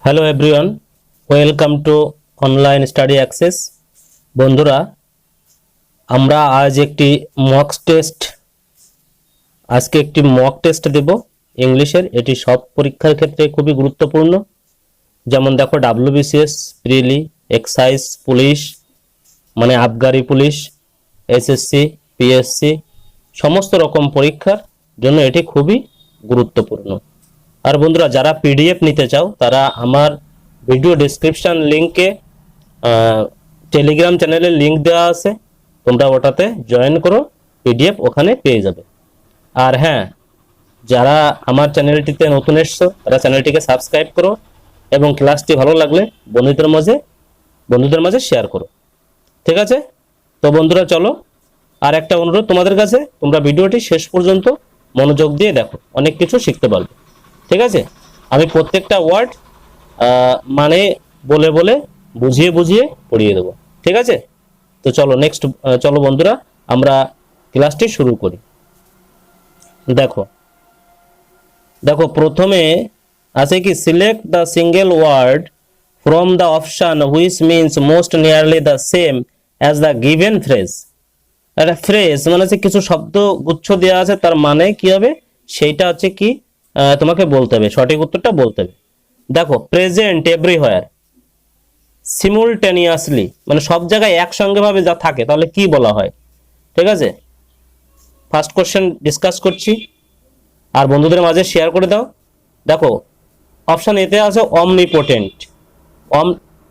Hello everyone, welcome to online study access. বন্ধুরা, আমরা আজকে একটি মক টেস্ট দেব ইংলিশের। এটি সব পরীক্ষার ক্ষেত্রে খুবই গুরুত্বপূর্ণ। যেমন দেখো, WBCS, প্রিলি, এক্সাইজ, পুলিশ মানে আবগারি পুলিশ, SSC, PSC সমস্ত রকম পরীক্ষার জন্য এটি খুবই গুরুত্বপূর্ণ। আর বন্ধুরা, যারা PDF নিতে চাও তারা আমার ভিডিও ডেসক্রিপশন লিংকে টেলিগ্রাম চ্যানেলের লিংক দেওয়া আছে, তোমরা ওটাতে জয়েন করো, PDF ওখানে পেয়ে যাবে। আর হ্যাঁ, যারা আমার চ্যানেলটিতে নতুন এসছো তারা চ্যানেলটিকে সাবস্ক্রাইব করো এবং ক্লাসটি ভালো লাগলে বন্ধুদের মাঝে শেয়ার করো। ঠিক আছে? তো বন্ধুরা, চলো। আর একটা অনুরোধ তোমাদের কাছে, তোমরা ভিডিওটি শেষ পর্যন্ত মনোযোগ দিয়ে দেখো, অনেক কিছু শিখতে পারবে। ঠিক আছে? আমি প্রত্যেকটা ওয়ার্ড মানে বলে বলে বুঝিয়ে পড়িয়ে দেবো। ঠিক আছে? তো চলো বন্ধুরা, আমরা ক্লাসটি শুরু করি। দেখো প্রথমে আছে কি, select the single word from the option which means most nearly the same as the given phrase. একটা ফ্রেজ মানে হচ্ছে কিছু শব্দ গুচ্ছ দেওয়া আছে, তার মানে কি হবে সেইটা হচ্ছে কি তোমাকে বলতে হবে, সঠিক উত্তরটা বলতে হবে। দেখো, প্রেজেন্ট এভরিহোয়ার, সিমুলটেনিয়াসলি মানে সব জায়গায় একসঙ্গে ভাবে যা থাকে তাহলে কি বলা হয়? ঠিক আছে, ফার্স্ট কোশ্চেন ডিসকাস করছি আর বন্ধুদের মাঝে শেয়ার করে দাও। দেখো, অপশন এতে আছে অমনিপোটেন্ট।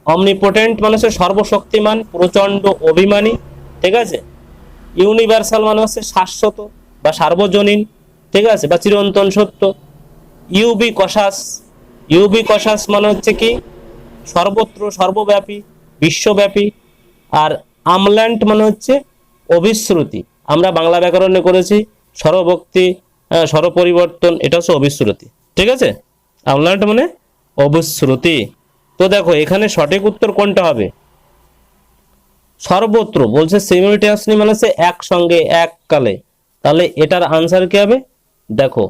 অমনিপোটেন্ট মানে হচ্ছে সর্বশক্তিমান, প্রচন্ড, অভিমানী। ঠিক আছে। ইউনিভার্সাল মানে হচ্ছে শাশ্বত বা সার্বজনীন, ঠিক আছে, বা চিরন্তন সত্য। ইউবি কশাস মানে হচ্ছে কি সর্বত্র, সর্বব্যাপী, বিশ্বব্যাপী। আর আমল্যান্ট মানে হচ্ছে অবিশ্রুতি। আমরা বাংলা ব্যাকরণে করেছি স্বরভক্তি, স্বরপরিবর্তন, এটা হচ্ছে অবিশ্রুতি। ঠিক আছে, আমল্যান্ট মানে অবিশ্রুতি। তো দেখো, এখানে সঠিক উত্তর কোনটা হবে? সর্বত্র বলছে সিমিলটেনিয়াসলি মানে হচ্ছে একসঙ্গে, এককালে। তাহলে এটার আনসার কি হবে? দেখো,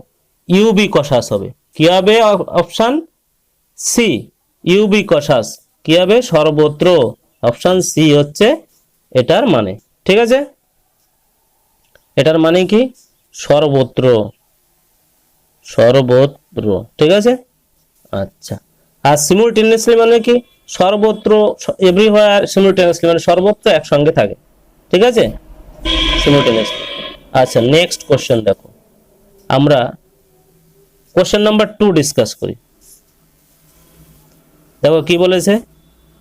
ইউবি কশাস হবে। কি হবে? Option C, ubiquitous. কি হবে? সর্বত্র। অপশন সি হচ্ছে এটার মানে। ঠিক আছে, এটার মানে কি? সর্বত্র। ঠিক আছে, আচ্ছা। আর সিমুলটেনিয়াসলি মানে কি? সর্বত্র, এভরিহোয়ার সিমুলটেনিয়াসলি মানে সর্বত্র একসঙ্গে থাকে। ঠিক আছে, সিমুলটেনিয়াসলি। আচ্ছা, নেক্সট কোশ্চেন দেখো, আমরা কোশ্চেন নাম্বার 2 ডিসকাস করি। দেখো কি বলেছে,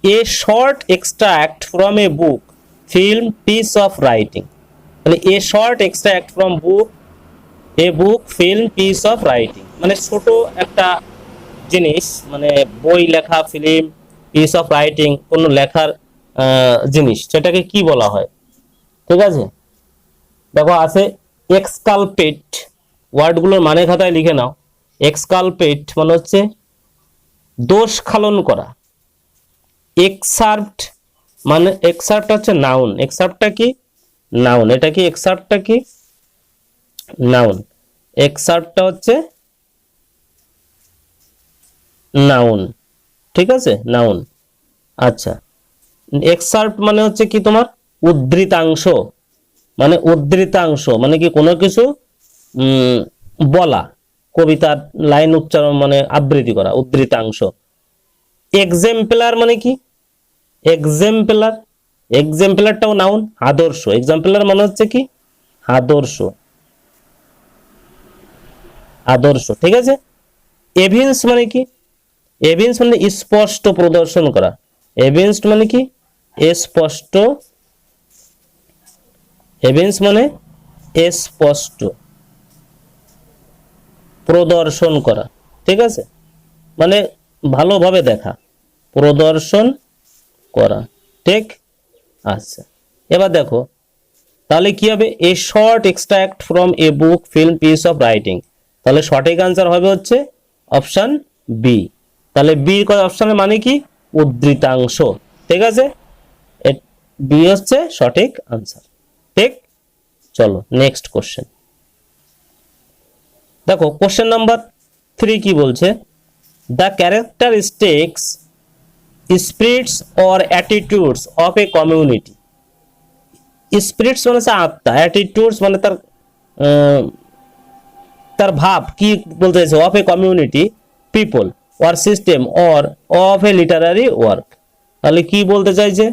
a short extract from a book, film, piece of writing. মানে a short extract from book, film, piece of writing মানে ছোট একটা জিনিস, মানে বই লেখা, ফিল্ম, পিস অফ রাইটিং কোন লেখার জিনিস, সেটাকে কি বলা হয়? ঠিক আছে, দেখো আছে এক্সকালপেট। ওয়ার্ডগুলোর মানে খাতায় লিখে নাও। এক্সকালপেট মানে হচ্ছে দোষ খালন করা। এক্সার্পট মানে, এক্সার্পট হচ্ছে নাউন। এক্সার্পটটা কি? নাউন। এটা কি? এক্সার্পটটা কি? নাউন। এক্সার্পটটা হচ্ছে নাউন। ঠিক আছে, নাউন। আচ্ছা, এক্সার্পট মানে হচ্ছে কি তোমার উদ্ধৃতাংশ। মানে কি কোনো কিছু বলা, কবিতার লাইন উচ্চারণ মানে আবৃত্তি করা, উদ্ধৃতাংশ। এক্সাম্পলার মানে কি? এক্সাম্পলারটাও নাউন। আদর্শ, এক্সাম্পলার মানে হচ্ছে কি আদর্শ। ঠিক আছে। এভিন্স মানে কি? এভিন্স মানে স্পষ্ট প্রদর্শন করা। এভিন্স মানে কি? স্পষ্ট। এভিন্স মানে স্পষ্ট প্রদর্শন করা। ঠিক আছে, মানে ভালোভাবে দেখা, প্রদর্শন করা। ঠিক। আচ্ছা, এবার দেখো তাহলে কি হবে? এ short extract from a book, film, piece of writing. তাহলে সঠিক আনসার হবে হচ্ছে অপশন বি। তাহলে বি অপশনের মানে কি? উদ্ধৃতাংশ। ঠিক আছে, বি হচ্ছে সঠিক আনসার। ঠিক। চলো নেক্সট কোশ্চেন দেখো। কোশ্চেন নাম্বার 3 কি বলছে? The characteristics spirits or attitudes of a community. Spirits মানে হচ্ছে আত্মা, অ্যাটিটিউডস মানে তার তার ভাব, কি বলতে চাইছে, of a community people or system or of A Literary work. তাহলে কি বলতে চাইছে,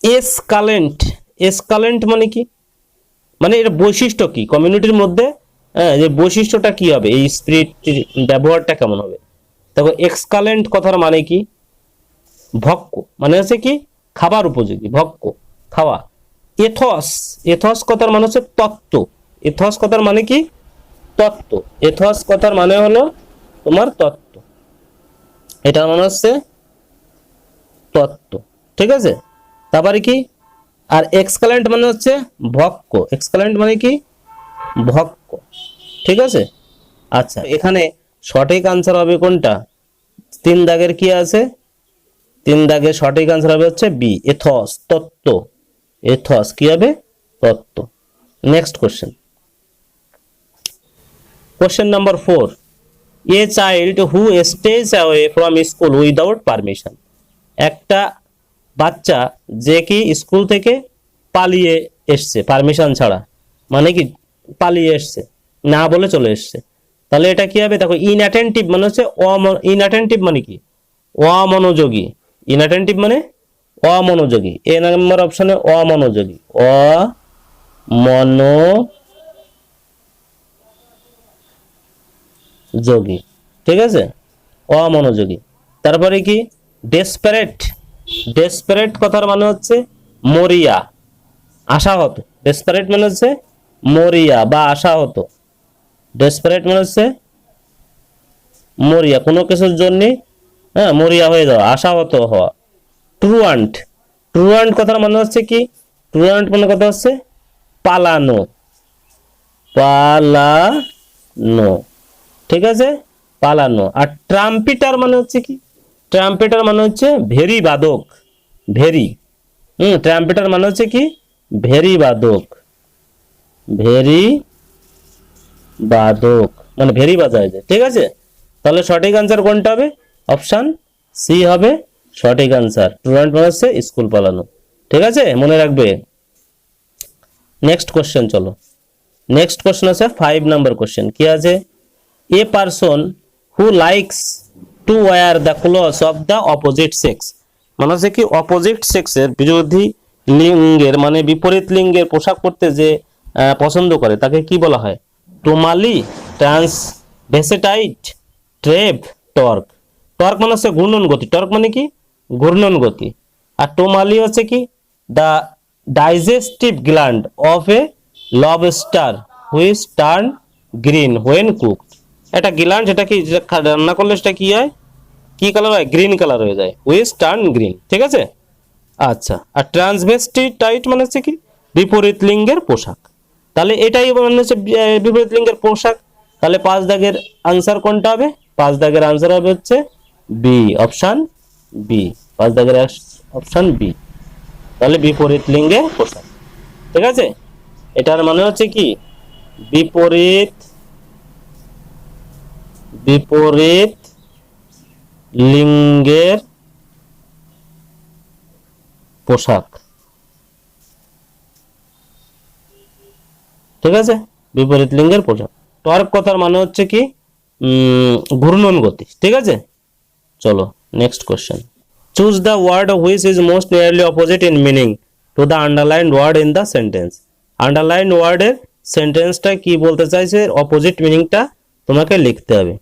এসকালেন্ট, এসকালেন্ট মানে কি, মানে এর বৈশিষ্ট্য কি, কমিউনিটির মধ্যে যে বৈশিষ্ট্যটা কি হবে, এই স্পিরিটের ব্যবহারটা কেমন হবে। দেখো এক্সকালেন্ট কথার মানে কি, ভক্ষ মানে হচ্ছে কি খাবার উপযোগী, ভক্ষ খাওয়া। এথস, এথস কথার মানে হচ্ছে তত্ত্ব, এথস কথার মানে কি তত্ত্ব, এথস কথার মানে হলো তোমার তত্ত্ব, এটার মানে হচ্ছে তত্ত্ব, ঠিক আছে। তারপরে কি, আর এক্সকালেন্ট মানে হচ্ছে ভক্ষ, এক্সকালেন্ট মানে কি ভক্ষ, ঠিক আছে। আচ্ছা এখানে সঠিক আনসার হবে কোনটা, 3 দাগের কি আছে, 3 দাগের সঠিক আনসার হবে হচ্ছে বি, এথস তত্ত্ব, এথস কি হবে তত্ত্ব। Next question, question number 4, a child who stage away from school without permission. একটা বাচ্চা যে কি স্কুল থেকে পালিয়ে এসছে পারমিশন ছাড়া, মানে কি পালিয়ে এসছে, না বলে চলে এসছে, তাহলে এটা কি হবে, দেখো ইনঅ্যাটেন্টিভ মানে হচ্ছে ইনঅ্যাটেন্টিভ মানে কি অমনোযোগী, ইনঅ্যাটেন্টিভ মানে অমনোযোগী, এ নাম্বার অপশনে অমনোযোগী, অমনোযোগী, ঠিক আছে, অমনোযোগী। তারপরে কি ডেসপারেট, ডেসপারেট কথার মানে হচ্ছে মরিয়া, আশাহত, ডেসপারেট মানে হচ্ছে মরিয়া বা আশাহত, ডেসপারেট মানে হচ্ছে মরিয়া, কোনো কিছুর জন্য হ্যাঁ মরিয়া হয়ে যাওয়া, আশাহত হওয়া। ট্রুয়ান্ট, ট্রুয়ান্ট কথার মানে হচ্ছে কি, ট্রুয়ান্ট মানে কথা হচ্ছে পালানো, পালানো, ঠিক আছে, পালানো। আর ট্রাম্পিটার মানে হচ্ছে কি, ট্রাম্পেটার মানে হচ্ছে ভেরি বাদক, ভেরি, ট্রাম্পেটার মানে হচ্ছে কি ভেরি বাদক, ভেরি বাদক মানে ভেরি বাজায় যায়, ঠিক আছে। তাহলে সঠিক আনসার কোনটা হবে, অপশন সি হবে সঠিক আনসার, স্টুডেন্ট মানে হচ্ছে স্কুল পালানো, ঠিক আছে, মনে রাখবে। নেক্সট কোশ্চেন চলো, নেক্সট কোশ্চেন আছে 5 নাম্বার কোশ্চেন, কি আছে, a person who likes to wire the clothes of the opposite sex, মানে হচ্ছে কি অপোজিট সেক্সের বিরোধী লিঙ্গের মানে বিপরীত লিঙ্গের পোশাক পরতে যে পছন্দ করে তাকে কি বলা হয়, টোমালি, ট্রান্সভেসেটাইট, ট্রেভ, টর্ক। টর্ক মানে হচ্ছে ঘূর্ণন গতি, টর্ক মানে কি ঘূর্ণন গতি, আর টোমালি হচ্ছে কি the digestive gland of A lobster which turn green when cooked. এটা গ্ল্যান্ড, যেটা কি রান্না করলে সেটা কি হয়, কি কালার হয়, গ্রিন কালার হয়ে যায়, হুইচ টার্ন গ্রিন, ঠিক আছে। আচ্ছা আর ট্রান্সভেস্টিটাইট মানে হচ্ছে কি বিপরীত লিঙ্গের পোশাক, তাহলে এটাই মানে হচ্ছে বিপরীত লিঙ্গের পোশাক। তাহলে 5 দাগের আনসার কোনটা হবে, 5 দাগের আনসার হবে হচ্ছে বি, অপশন বি, 5 দাগের অপশন বি, তাহলে বিপরীত লিঙ্গের পোশাক, ঠিক আছে। এটার মানে হচ্ছে কি বিপরীত, বিপরীত লিঙ্গের পোশাক, ঠিক আছে, বিপরীত লিঙ্গের পোশাক। টর্ক কথার মানে হচ্ছে কি ঘূর্ণন গতি, ঠিক আছে। চলো next question, choose the word which is most nearly opposite in meaning to the underlined word in the sentence. Underlined ওয়ার্ডের সেন্টেন্সটা কি বলতে চাইছে, অপোজিট মিনিংটা তোমাকে লিখতে হবে।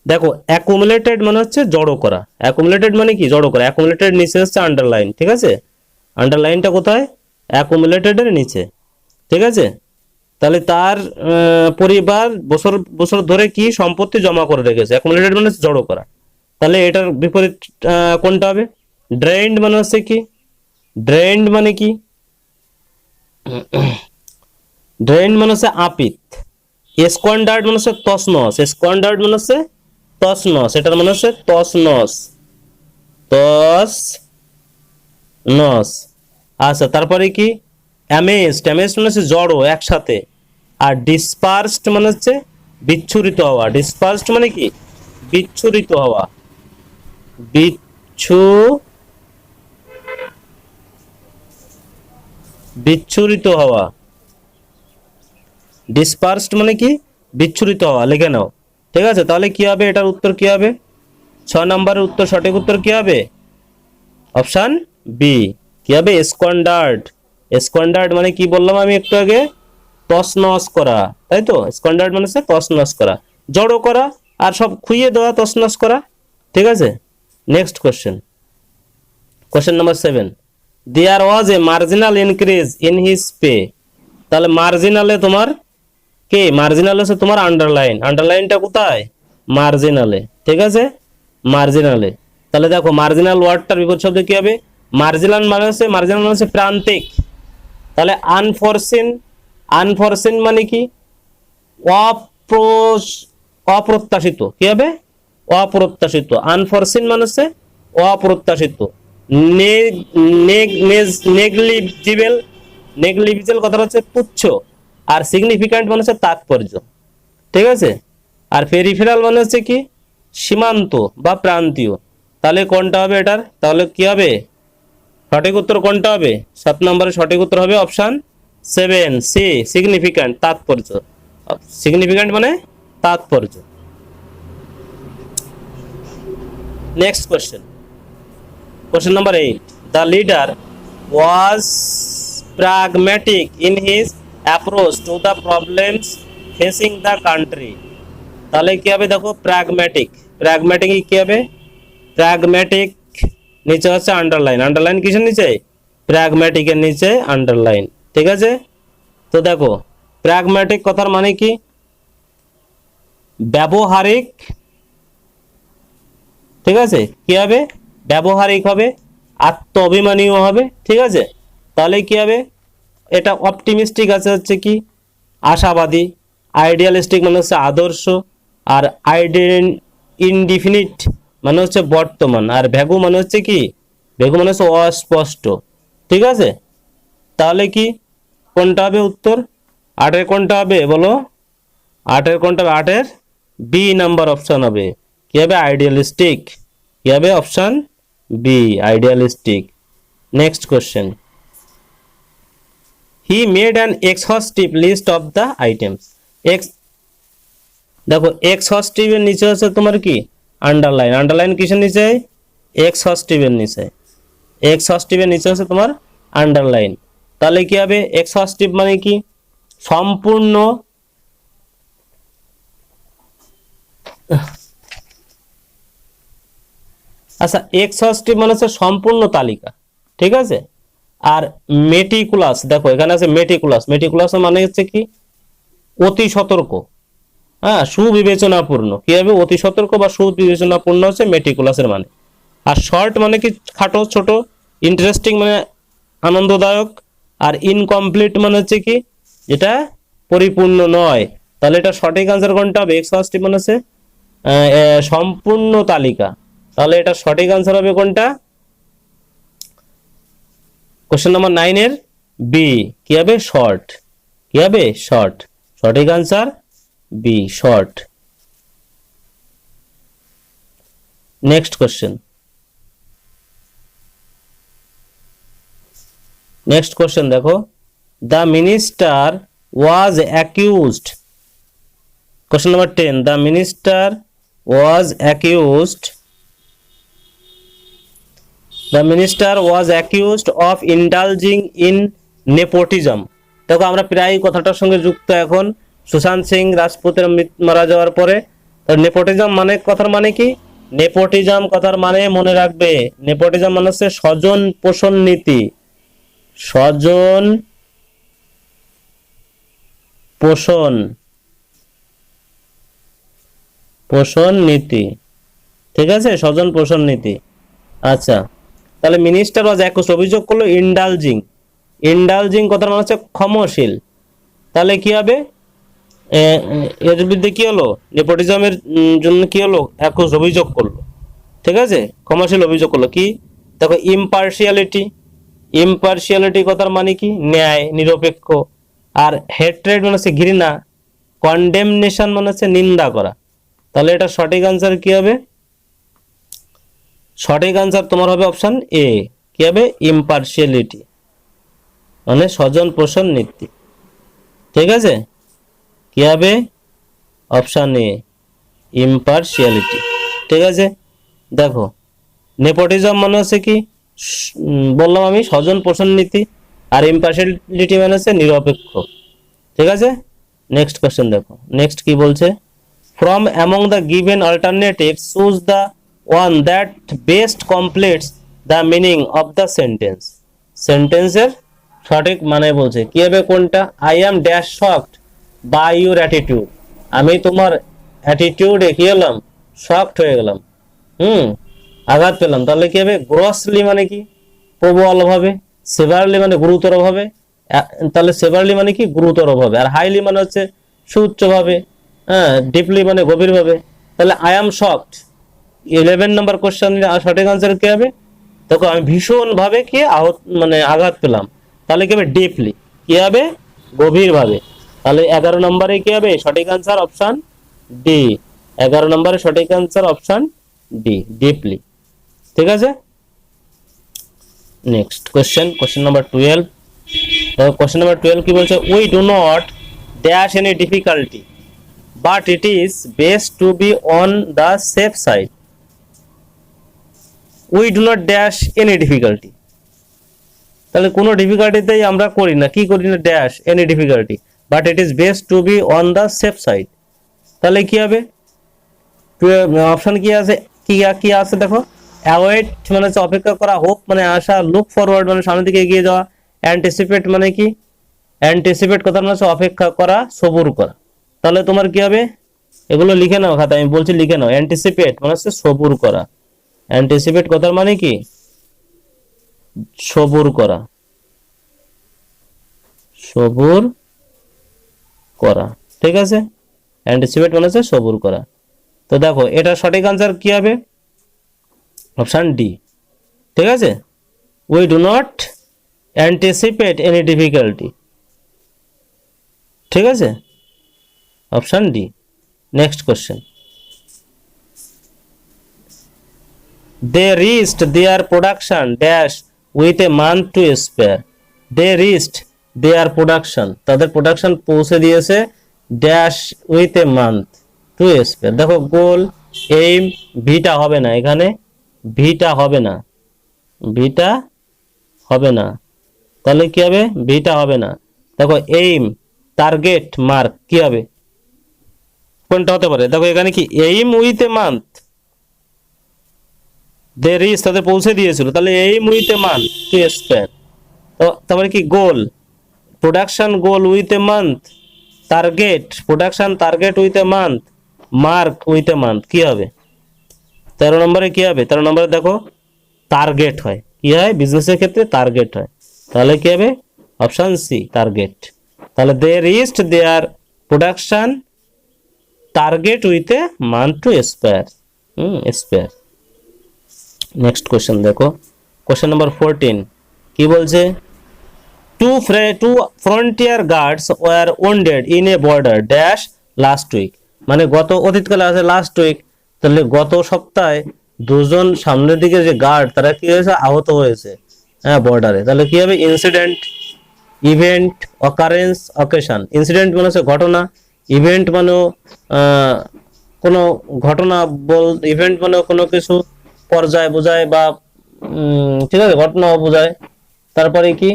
দেখো অ্যাকুমুলেটেড মানে হচ্ছে জড়ো করা, অ্যাকুমুলেটেড মানে কি জড়ো করা, অ্যাকুমুলেটেড নিচে হচ্ছে আন্ডারলাইন, ঠিক আছে, আন্ডারলাইনটা কোথায়, অ্যাকুমুলেটেডের নিচে, ঠিক আছে। তাহলে তার পরিবার বছর বছর ধরে কি সম্পত্তি জমা করে রেখেছে, অ্যাকুমুলেটেড মানে জড়ো করা, তাহলে এটার বিপরীত কোনটা হবে, ড্রেইনড মানে হচ্ছে কি, ড্রেইনড মানে কি, ড্রেইনড মানে হচ্ছে আপিত, স্কোয়ান্ডার্ড মানে হচ্ছে তছনছ, স্কোয়ান্ডার্ড মানে হচ্ছে তছনছ, এটার মানে হচ্ছে তছনছ, তছনছ। আচ্ছা তারপরে কি অ্যামেজড, অ্যামেজড মানে হচ্ছে জড়ো একসাথে, আর ডিসপার্সড মানে হচ্ছে বিচ্ছুরিত হওয়া। ডিসপার্সড মানে কি? বিচ্ছুরিত হওয়া। বিচ্ছুরিত হওয়া। ডিসপার্সড মানে কি? বিচ্ছুরিত হওয়া। লিখে নাও। ঠিক আছে, তাহলে কি হবে? এটার উত্তর কি হবে? 6 নম্বরের উত্তর, সঠিক উত্তর কি হবে? Option B. কি হবে? স্কোয়ান্ডার্ড। স্কোয়ান্ডার্ড মানে কি বললাম আমি একটু আগে? তছনছ করা, তাই তো? স্কোয়ান্ডার্ড মানে হচ্ছে তছনছ করা, জড়ো করা, আর সব খুইয়ে দেওয়া, তছনছ করা। ঠিক আছে, next question. Question number 7, there was a marginal increase in his pay. তাহলে মার্জিনালে তোমার কে? মার্জিনাল হচ্ছে তোমার আন্ডারলাইন। আন্ডারলাইনটা কোথায়? মার্জিনালে। ঠিক আছে, মার্জিনালে। তাহলে দেখো মার্জিনাল ওয়ার্ডটার বিপরীত শব্দ কি হবে? মার্জিনাল মানে হচ্ছে প্রান্তিক। তাহলে আনফরসিন। আনফরসিন মানে কি? অপ্রত্যাশিত। কি হবে? অপ্রত্যাশিত। আনফরসিন মানে হচ্ছে অপ্রত্যাশিত। নেগলিজিবল। নেগলিজিবল কথাটা হচ্ছে তুচ্ছ। আর সিগনিফিক্যান্ট মানে হচ্ছে তাৎপর্য। ঠিক আছে, আর পেরিফেরাল মানে হচ্ছে কি? সীমান্ত বা প্রান্তীয়। তাহলে কোনটা হবে এটার? তাহলে কি হবে? সঠিক উত্তর কোনটা হবে? 7 নম্বরের সঠিক উত্তর হবে অপশন 7 সি, সিগনিফিক্যান্ট, তাৎপর্য। সিগনিফিক্যান্ট মানে তাৎপর্য। Next question. Question number 8, the leader was pragmatic in his approach to the problems facing the country। তাহলে কি হবে? দেখো প্র্যাগম্যাটিক। প্র্যাগম্যাটিক কি হবে? প্র্যাগম্যাটিক নিচে হচ্ছে আন্ডারলাইন। আন্ডারলাইন কিসের নিচে? প্র্যাগম্যাটিকের নিচে আন্ডারলাইন। ঠিক আছে, তো দেখো প্র্যাগম্যাটিক কথার মানে কি? ব্যবহারিক। ঠিক আছে, কি হবে? ব্যবহারিক হবে, আত্ম অভিমানীও হবে। ঠিক আছে, তাহলে কি হবে? এটা অপটিমিস্টিক আছে হচ্ছে কি? আশাবাদী। আইডিয়ালিস্টিক মানে হচ্ছে আদর্শ। আর ইনডিফিনিট মানে হচ্ছে বর্তমান। আর ভ্যাগু মানে হচ্ছে কি? ভ্যাগু মানে হচ্ছে অস্পষ্ট। ঠিক আছে, তাহলে কি কোনটা হবে উত্তর? 8-এর কোনটা হবে বলো? 8-এর কোনটা হবে? 8-এর বি নাম্বার অপশন হবে। কি হবে? আইডিয়ালিস্টিক। কি হবে? Option B, idealistic. Next question. He made an exhaustive list of the items. দেখো এক্সহস্টিভ এর নিচে হচ্ছে তোমার কি? আন্ডারলাইন। আন্ডারলাইন কিসের নিচে? এক্সহস্টিভ এর নিচে। এক্সহস্টিভ এর নিচে হচ্ছে তোমার আন্ডারলাইন। তাহলে কি হবে? এক্সহস্টিভ মানে কি? সম্পূর্ণ। আচ্ছা, এক্সহস্টিভ মানে হচ্ছে সম্পূর্ণ তালিকা। ঠিক আছে, আর মেটিকুলাস, দেখো এখানে আছে মেটিকুলাস। মেটিকুলাস মানে হচ্ছে কি? অতি সতর্ক। হ্যাঁ, সুবিবেচনাপূর্ণ। কি হবে? অতি সতর্ক বা সুবিবেচনাপূর্ণ হচ্ছে মেটিকুলাসের মানে। আর শর্ট মানে কি? খাটো, ছোট। ইন্টারেস্টিং মানে আনন্দদায়ক। আর ইনকমপ্লিট মানে হচ্ছে কি? এটা পরিপূর্ণ নয়। তাহলে এটা সঠিক আনসার কোনটা হবে? এক্সহস্টিভ মানে হচ্ছে সম্পূর্ণ তালিকা। তাহলে এটা সঠিক আনসার হবে কোনটা? কোশ্চেন নাম্বার 9-এর বি। কি হবে? শর্ট। কি হবে? শর্ট। সঠিক answer B, short. Next question. Next question দেখো, the minister was accused. Question number 10, the minister was accused. The minister was accused of indulging in nepotism। দেখো আমরা প্রায় কথাটার সঙ্গে যুক্ত এখন সুশান্ত সিং রাজপুতের মারা যাওয়ার পরে। নেপোটিজম মানে কথার মানে কি? নেপোটিজম কথার মানে মনে রাখবে, নেপোটিজম মানে হচ্ছে স্বজন পোষণ নীতি। স্বজন পোষণ নীতি। ঠিক আছে, স্বজন পোষণ নীতি। আচ্ছা, তাহলে মিনিস্টার ওয়াজ অ্যাকিউজড, অভিযোগ করলো ইন্ডালজিং। ইন্ডালজিং কথার মানে হচ্ছে ক্ষমাশীল। তাহলে কি হবে? এর বিরুদ্ধে কি হলো? নেপোটিজমের জন্য কি হলো? অ্যাকিউজ, অভিযোগ করলো। ঠিক আছে, ক্ষমাশীল অভিযোগ করলো। কি দেখো? ইম্পার্শিয়ালিটি। ইম্পার্শিয়ালিটি কথার মানে কি? ন্যায়, নিরপেক্ষ। আর হেট্রেড মানে হচ্ছে ঘৃণা, কন্ডেমনেশন মানে হচ্ছে নিন্দা করা। তাহলে এটা সঠিক আনসার কি হবে? সঠিক আনসার তোমার হবে অপশন এ, কি হবে? ইম্পার্শিয়ালিটি, মানে স্বজন পোষণ নীতি। ঠিক আছে, কি হবে? Option A, ইম্পার্শিয়ালিটি। ঠিক আছে, দেখো নেপোটিজম মানে হচ্ছে কি, বললাম আমি, স্বজন পোষণ নীতি। আর ইম্পার্শিয়ালিটি মানে হচ্ছে নিরপেক্ষ। ঠিক আছে, নেক্সট কোশ্চেন দেখো। নেক্সট কি বলছে? From among the given alternative choose the one that best completes the meaning of the sentence. সেন্টেন্সের সঠিক মানে বলছে, কি হবে কোনটা? I am dash shocked by your attitude. আমি তোমার অ্যাটিটিউডে কি হলাম? শকড হয়ে গেলাম, আঘাত পেলাম। তাহলে কি হবে? গ্রসলি মানে কি? প্রবল ভাবে। সেভারলি মানে গুরুতর ভাবে। তাহলে সেভারলি মানে কি? গুরুতর ভাবে। আর হাইলি মানে হচ্ছে সুউচ্চ ভাবে। হ্যাঁ, ডিপলি মানে গভীর ভাবে। তাহলে I am shocked, 11 number question সঠিক আনসার কি হবে? দেখো আমি ভীষণ ভাবে কি আহত, মানে আঘাত পেলাম। তাহলে কি হবে? ডিপলি, কি হবে? গভীর ভাবে। তাহলে 11 নম্বরে কি হবে? সঠিক আনসার অপশন ডি। 11 নম্বরে সঠিক আনসার অপশন ডি, ডিপলি। ঠিক আছে, next question, question number 12। Question number 12 কি বলছে? We do not dash any difficulty but it is best to be on the safe side. We do not dash any difficulty, তাহলে কোনো ডিফিকাল্টিতেই আমরা করি না, কি করি না? Dash any difficulty, but it is best to be on the safe side. তাহলে কি হবে? অপশন কি আছে? কি আছে দেখো। অ্যাওয়েট মানে হচ্ছে অপেক্ষা করা, হোপ মানে আশা, লুক ফরওয়ার্ড মানে সামনের দিকে এগিয়ে যাওয়া, অ্যান্টিসিপেট মানে কি? অ্যান্টিসিপেট কথা মানে হচ্ছে অপেক্ষা করা, সবুর করা। তাহলে তোমার কি হবে? এগুলো লিখে নাও খাতায়, আমি বলছি লিখে নাও। অ্যান্টিসিপেট মানে হচ্ছে সবুর করা। অ্যান্টিসিপেট কথার মানে কি? সবুর করা, সবুর করা। ঠিক আছে, অ্যান্টিসিপেট মানে হচ্ছে সবুর করা। তো দেখো এটা সঠিক আনসার কি হবে? Option D. ঠিক আছে, we do not anticipate any difficulty. ঠিক আছে, option D. Next question. They reached their production dash with a month to spare. They reached their production, তাদের প্রোডাকশন পৌঁছে দিয়েছে dash with a month to spare. দেখো goal, aim, ভিটা হবে না এখানে, ভিটা হবে না, ভিটা হবে না। তাহলে কি হবে? ভিটা হবে না। দেখো এইম, টার্গেট, মার্ক, কি হবে? কোনটা হতে পারে? দেখো এখানে কি aim with a month, they reach তাদের পৌঁছে দিয়েছিল, তাহলে aim with a month to spare. তো তারপরে কি goal, production goal with a month, target production target with a month, mark with a month, কি হবে? 13 নম্বরে কি হবে? 13 নম্বরে দেখো টার্গেট হয়, কি হয়? বিজনেসের ক্ষেত্রে টার্গেট হয়। তাহলে কি হবে? Option C, target. তাহলে they reached their production target with a month to spare, spare. Next question দেখো, কোশ্চেন নাম্বার 14 কি বলছে? Two frontier guards were wounded in a border dash last week. মানে গত অতীতকালে আছে লাস্ট উইক, তাহলে গত সপ্তাহে দুজন সামনের দিকে যে গার্ড তারা কি হয়েছে? আহত হয়েছে, হ্যাঁ, বর্ডারে। তাহলে কি হবে? Incident, event, occurrence, occasion. Incident মানে হচ্ছে ঘটনা, ইভেন্ট মানে কোনো ঘটনা ইভেন্ট মানে কোনো কিছু পর্যায় বোঝায় বা ঠিক আছে, ঘটনা বোঝায়। তারপরে কি?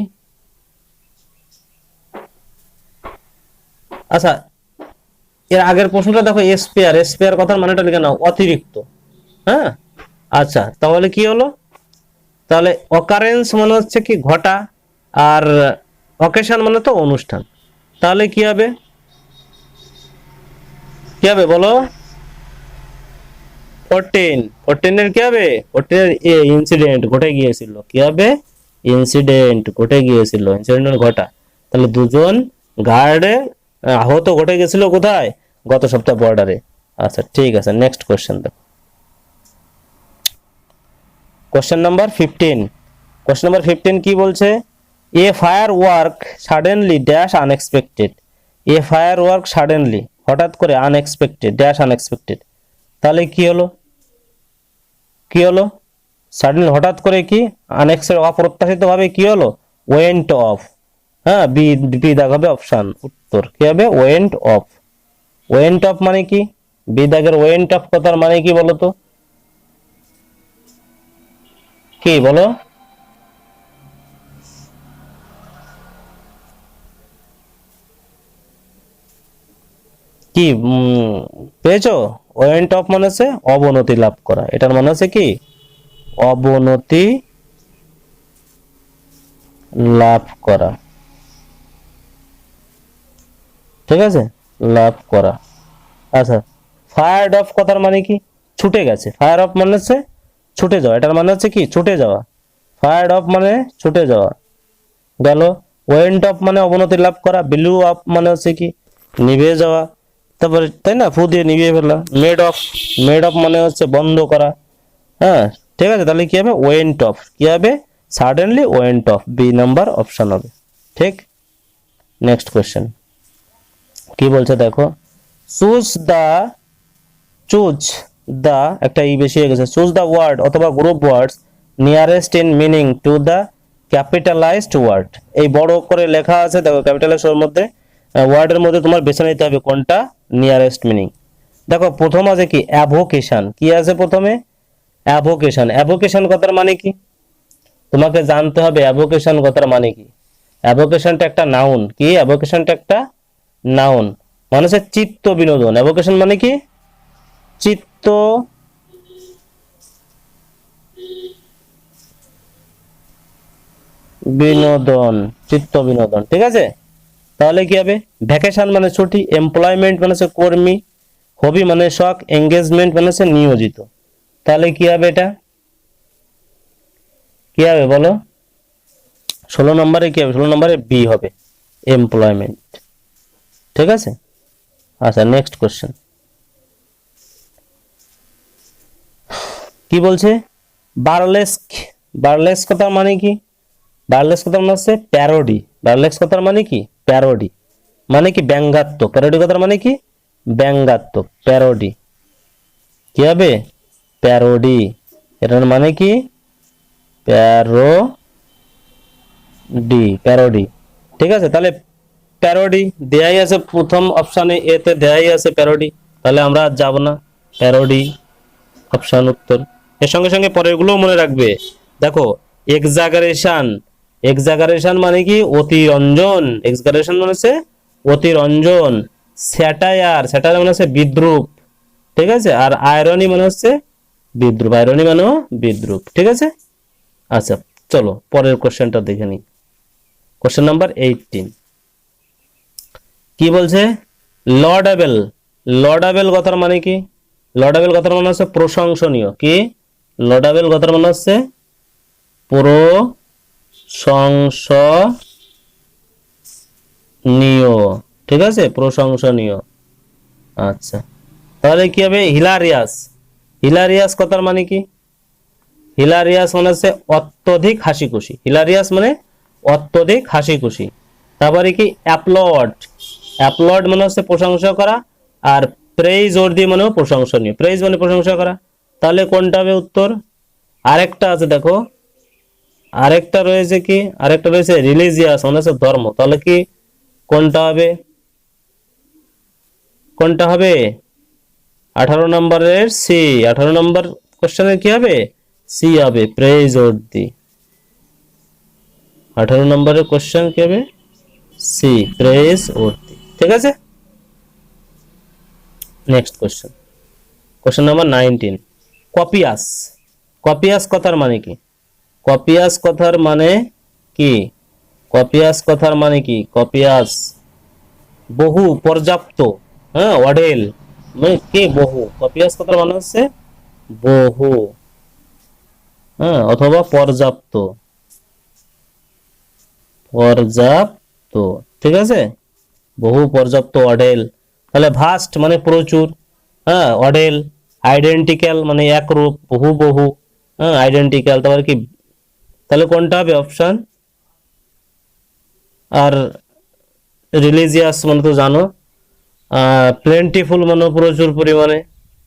আচ্ছা, এর আগের প্রশ্নটা দেখো, স্পেয়ার, স্পেয়ার কথার মানেটা লিখে নাও, অতিরিক্ত। হ্যাঁ, আচ্ছা, তাহলে কি হলো? তাহলে অকারেন্স মানে হচ্ছে কি? ঘটা, আর অকেশন মানে তো অনুষ্ঠান। তাহলে কি হবে? কি হবে বলো? 14 এর কি হবে? 14 এর ইনসিডেন্ট ঘটে গিয়েছিল, কি হবে? ইনসিডেন্ট ঘটে গিয়েছিল, ইনসিডেন্ট ঘটা। তাহলে দুজন গার্ডে আহত ঘটে গেছিল কোথায়? গত সপ্তাহ বর্ডারে। আচ্ছা ঠিক আছে, নেক্সট কোশ্চেন দেখো। Question number 15। কোশ্চেন নাম্বার 15 কি বলছে? A firework suddenly dash unexpected. A firework suddenly হঠাৎ করে, আনএক্সপেক্টেড, ড্যাশ আনএক্সপেক্টেড, তাহলে কি হলো, কি হলো, সাডেনলি হঠাৎ করে কি, আনএক্সপেক্টেড অপ্রত্যাশিত ভাবে কি হলো, ওয়েন্ট অফ। হ্যাঁ, বি, বি দাগ হবে অপশন, উত্তর কি হবে, ওয়েন্ট অফ। ওয়েন্ট অফ মানে কি, বি দাগের ওয়েন্ট অফ কথার মানে কি বলতো, কি বলো, কি পেয়েছো? ওয়েন্ট অফ মানে হচ্ছে অবনতি লাভ করা, এটার মানে হচ্ছে কি, অবনতি লাভ করা, ঠিক আছে, লাভ করা। আচ্ছা, ফায়ার্ড অফ কথার মানে কি, ছুটে গেছে, ফায়ার অফ মানে হচ্ছে ছুটে যাওয়া, এটার মানে হচ্ছে কি, ছুটে যাওয়া, ফায়ার্ড অফ মানে ছুটে যাওয়া গেল। ওয়েন্ট অফ মানে অবনতি লাভ করা, ব্লু অফ মানে হচ্ছে কি, নিভে যাওয়া, তারপরে তাই না, ফু দিয়ে নিভিয়ে ফেলা। মেড অফ, মেড অফ মানে হচ্ছে বন্ধ করা। হ্যাঁ, ঠিক আছে, তাহলে কি হবে, ওয়েন্ট অফ, কি হবে, suddenly went off, B number option হবে ঠিক। নেক্সট কোয়েশ্চেন কি বলছে দেখো, চুজ দা, চুজ দা, একটা ই বেশি হয়ে গেছে, চুজ দা ওয়ার্ড অথবা group words nearest in meaning to the capitalised word. এই বড় করে লেখা আছে দেখো, ক্যাপিটালাইজড মধ্যে ওয়ার্ডের মধ্যে তোমার বেছে নিতে হবে কোনটা নিয়ারেস্ট মিনিং। দেখো প্রথম আছে কি, অ্যাভোকেশন, কি আছে প্রথমে, অ্যাভোকেশন। অ্যাভোকেশন কথার মানে কি, তোমাকে জানতে হবে অ্যাভোকেশন কথার মানে কি। অ্যাভোকেশনটা একটা নাউন, কি অ্যাভোকেশনটা একটা নাউন, মানে হচ্ছে চিত্ত বিনোদন। অ্যাভোকেশন মানে কি, চিত্ত বিনোদন, চিত্ত বিনোদন, ঠিক আছে। তাহলে কি হবে, ভ্যাকেশন মানে ছুটি, এমপ্লয়মেন্ট মানে হচ্ছে কর্মী, হবি মানে শখ, এঙ্গেজমেন্ট মানে হচ্ছে নিয়োজিত। তাহলে কি হবে, এটা কি হবে বলো, 16 নম্বরে কি হবে, 16 নম্বরে বি হবে, এমপ্লয়মেন্ট, ঠিক আছে। আচ্ছা, নেক্সট কোশ্চেন কি বলছে, বার্লেস্ক, বার্লেস্ক কথার মানে কি, বার্লেস্ক কথার মানে হচ্ছে প্যারোডি, বার্লেস্ক কথার মানে কি, প্যারোডি, মানে কি ব্যঙ্গাত্মক, প্যারোডি কথার মানে কি, ব্যঙ্গাত্মক, প্যারোডি, কি হবে, প্যারোডি, এটার মানে কি, প্যারোডি, প্যারোডি, ঠিক আছে। তাহলে প্যারোডি দেয়াই আছে প্রথম অপশনে, এতে দেয়াই আছে প্যারোডি, তাহলে আমরা আর যাব না, প্যারোডি অপশন উত্তর। এর সঙ্গে সঙ্গে পরের গুলো মনে রাখবে, দেখো এক্সাগারেশন, এক্সাগারেশন মানে কি, অতিরঞ্জন, এক্সাগারেশন মানে হচ্ছে অতিরঞ্জন। স্যাটায়ার, স্যাটায়ার মানে হচ্ছে বিদ্রুপ, ঠিক আছে। আর আয়রনি মানে হচ্ছে বিদ্রুপ, আয়রনি মানেও বিদ্রুপ, ঠিক আছে। আচ্ছা, চলো পরের কোশ্চেনটা দেখে নিই। কোশ্চেন নাম্বার 18 কি বলছে, লর্ডেবল, লর্ডেবল কথার মানে কি, লর্ডেবল কথার মানে হচ্ছে প্রশংসনীয়, কি লর্ডেবল কথার মানে হচ্ছে প্রশংসনীয়, ঠিক আছে, প্রশংসনীয়। আচ্ছা, তাহলে কি হবে, হিলারিয়াস, হিলারিয়াস কথার মানে কি, হিলারিয়াস মানে হচ্ছে অত্যধিক হাসি খুশি, হিলারিয়াস মানে অত্যধিক হাসি খুশি। তারপরে কি অ্যাপ্লড, অ্যাপ্লড মানে হচ্ছে প্রশংসা করা, আর প্রেইজ ওর্দি মানেও প্রশংসনীয়, প্রেইজ মানে প্রশংসা করা। তাহলে কোনটা হবে উত্তর, আরেকটা আছে দেখো, আরেকটা রয়েছে কি, আরেকটা রয়েছে রিলিজিয়াস মানে হচ্ছে ধর্ম, তাহলে কি কোনটা হবে, কোনটা হবে, 18 নম্বরের সি, 18 নম্বর কোশ্চেনের কি হবে, সি হবে, প্রেইজ ওর্দি। 18 নম্বরের কোশ্চেন কি হবে, সি, প্রেইজ ওর্দি, ঠিক আছে। নেক্সট কোশ্চেন, কোশ্চেন নাম্বার 19 কপিয়াস, কপিয়াস কথার মানে কি, কপিয়াস কথার মানে কি, কপিয়াস কথার মানে কি, কপিয়াস বহু, পর্যাপ্ত, হ্যাঁ, অঢেল, মানে কি বহু, কপিয়াস কথার মানে হচ্ছে বহু, হ্যাঁ, অথবা পর্যাপ্ত, পর্যাপ্ত, ঠিক আছে, বহু, পর্যাপ্ত, অঢেল। তাহলে ভাস্ট মানে প্রচুর, হ্যাঁ, অঢেল, আইডেন্টিক্যাল মানে একরূপ, বহু বহু, হ্যাঁ, আইডেন্টিক্যাল, তারপরে কি, তাহলে কোনটা হবে অপশন। আর রিলিজিয়াস মানে তো জানো, প্লেন্টিফুল মানে প্রচুর পরিমাণে,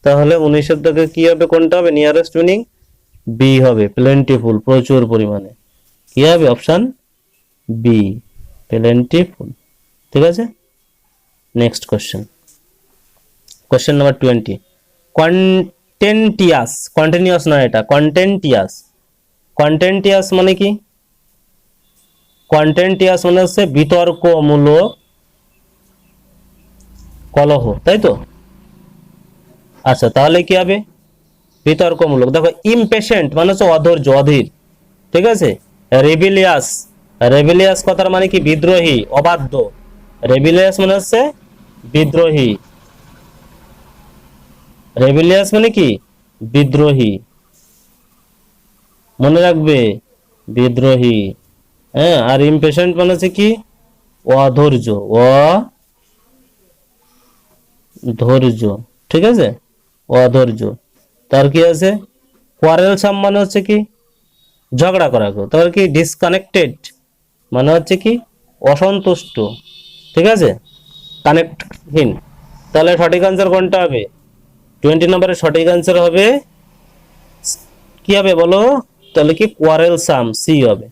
তাহলে 19-এর দাগে কি হবে, কোনটা হবে, নিয়ারেস্ট মিনিং বি হবে, প্লেন্টিফুল প্রচুর পরিমাণে, কি হবে অপশন বি, প্লেন্টিফুল। ঠিক আছে, next question, question number 20, contentious, continuous না, এটা কন্টেন্টিয়াস, কন্টেন্টিয়াস মানে কি, কন্টেন্টিয়াস মানে হচ্ছে বিতর্কমূলক কলহ, তাই তো? আচ্ছা, তাহলে কি হবে, বিতর্কমূলক। দেখো ইমপেশেন্ট মানে হচ্ছে অধৈর্য, অধীর, ঠিক আছে। রেবিলিয়াস, রেবিলিয়াস কথার মানে কি, বিদ্রোহী, অবাধ্য। রেবিলিয়াস মানে হচ্ছে বিদ্রোহী, রেবিলিয়াস মানে কি, বিদ্রোহী, মনে রাখবে, বিদ্রোহী। হ্যাঁ, আর ইমপেশেন্ট মানে হচ্ছে কি, অধৈর্য, অধৈর্য, ঠিক আছে, অধৈর্য। তার কি আছে, কোয়ারেলসাম মানে হচ্ছে কি, ঝগড়া করা গো। তার কি ডিসকানেক্টেড মানে হচ্ছে কি, অসন্তুষ্ট, ঠিক আছে, কানেক্টহীন। তাহলে সঠিক আনসার কোনটা হবে, 20 নম্বরের সঠিক আনসার হবে কি হবে বলো, তাহলে কি কোয়ারেলসাম, সি হবে।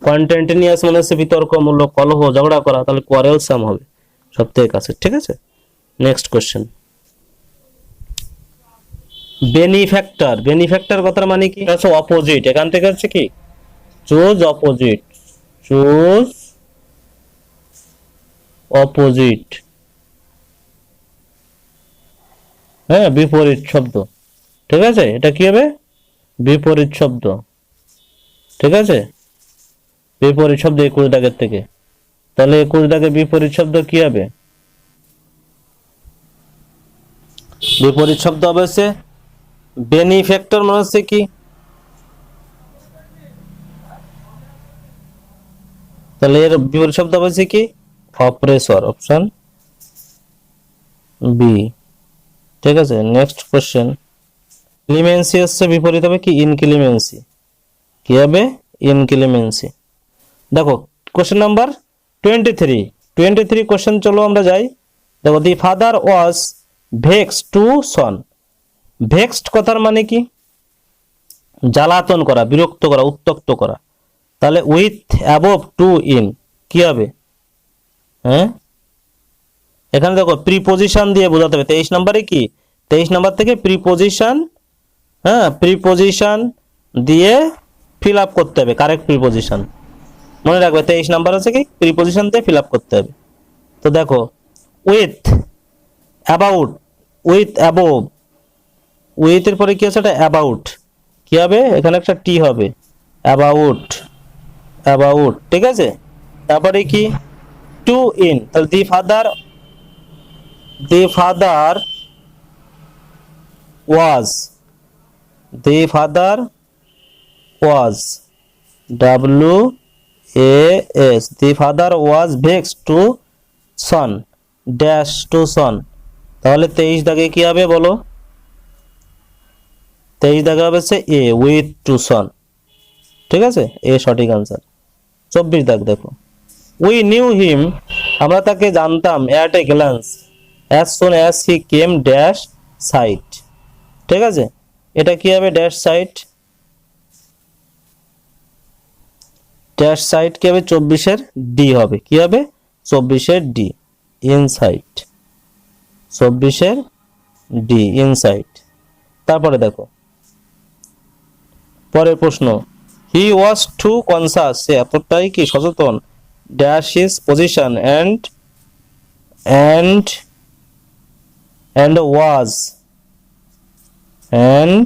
কন্টেন্টিনিয়াস মানে হচ্ছে বিতর্কমূলক কলহ, ঝগড়া করা, তাহলে কোয়ারেলসাম হবে সব থেকে কাছে। ঠিক আছে, নেক্সট কোশ্চেন, বেনিফ্যাক্টর, বেনিফ্যাক্টর কথার মানে কি, হচ্ছে অপোজিট, এখান থেকে হচ্ছে কি, চুজ অপোজিট, চুজ অপোজিট, হ্যাঁ, বিপরীত শব্দ, ঠিক আছে, এটা কি হবে, বিপরীত শব্দ, ঠিক আছে, বিপরীত শব্দ 21 দাগের থেকে। তাহলে 21 দাগে বিপরীত শব্দ কি হবে, বিপরীত শব্দ হবে হচ্ছে বেনিফ্যাক্টর মানে হচ্ছে কি, তাহলে এর বিপরীত শব্দ হবে কি, অপ্রেসর, অপশন বি। ঠিক আছে, নেক্সট কোশ্চেন, ক্লিমেন্সি হচ্ছে বিপরীত হবে কি, ইনক্লিমেন্সি, কি হবে, ইনক্লিমেন্সি। দেখো কোশ্চেন নাম্বার 23 কোশ্চেন, চলো আমরা যাই। দেখো, the father was vexed to son, vexed কথার মানে কি, জ্বালাতন করা, বিরক্ত করা, উত্ত্যক্ত করা। তাহলে উইথ অ্যাবভ টু ইন কি হবে, হ্যাঁ, এখানে দেখো প্রিপোজিশন দিয়ে বোঝাতে হবে। 23 নম্বরে কি, 23 নম্বর থেকে প্রিপোজিশন, হ্যাঁ, প্রিপোজিশন দিয়ে ফিল আপ করতে হবে, কারেক্ট প্রিপোজিশন, মনে রাখবে 23 নাম্বার হচ্ছে কি, প্রিপোজিশন দিয়ে ফিল আপ করতে হবে। তো দেখো, with, about, with above, with এর পরে কি আছে, এটা অ্যাবাউট, কি হবে, এখানে একটা টি হবে, অ্যাবাউট, অ্যাবাউট, ঠিক আছে। তারপরে কি, টু ইন, তাহলে the father, the father was, the father was, W A S, the father was vexed to son, dash to son. তাহলে 23 দাগে কি হবে বলো, 23 দাগে হবে সে এ, উইথ টু সন, ঠিক আছে, এ সঠিক আনসার। 24 দাগ দেখো, উই নিউ হিম, আমরা তাকে জানতাম, at a glance, as soon as he came dash sight, ঠিক আছে, এটা কি হবে, ড্যাশ সাইট, ড্যাশ সাইট কি হবে, 24-এর ডি হবে, কি হবে, 24-এর ডি, ইনসাইট, 24-এর ডি, ইনসাইট। তারপরে দেখো পরের প্রশ্ন, হি ওয়াজ টু কনসাস, সে এতটাই কি সচেতন, dash his position and and and was, and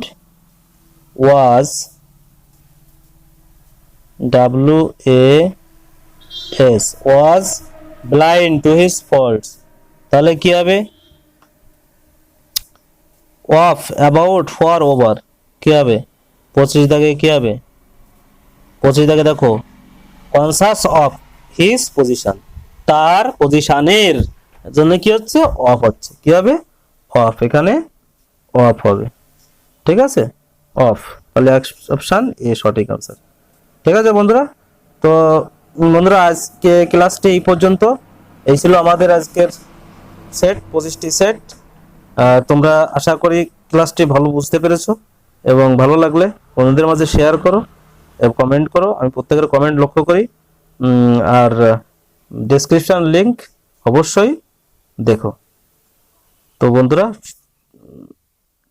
was, W A S, was blind to his faults. তাহলে কি হবে, অফ, অ্যাবাউট, ফর, ওভার, কি হবে, 25 দাগে কি হবে, 25 দাগে দেখো, কনসাস অফ হিজ পজিশন, তার পজিশনের জন্য কি হচ্ছে, অফ হচ্ছে, কি হবে, অফ, এখানে অফ হবে, ঠিক আছে, অফ। তাহলে অপশন এ সঠিক আনসার। ঠিক আছে বন্ধুরা, তো বন্ধুরা আজকে ক্লাসটি এই পর্যন্ত, এই ছিল আমাদের আজকের সেট, 25টি সেট। তোমরা আশা করি ক্লাসটি ভালো বুঝতে পেরেছো, এবং ভালো লাগলে বন্ধুদের মাঝে শেয়ার করো এবং কমেন্ট করো। আমি প্রত্যেকের কমেন্ট লক্ষ্য করি। আর ডেসক্রিপশন লিংক অবশ্যই দেখো। তো বন্ধুরা,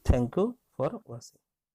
থ্যাংক ইউ ফর ওয়াচিং।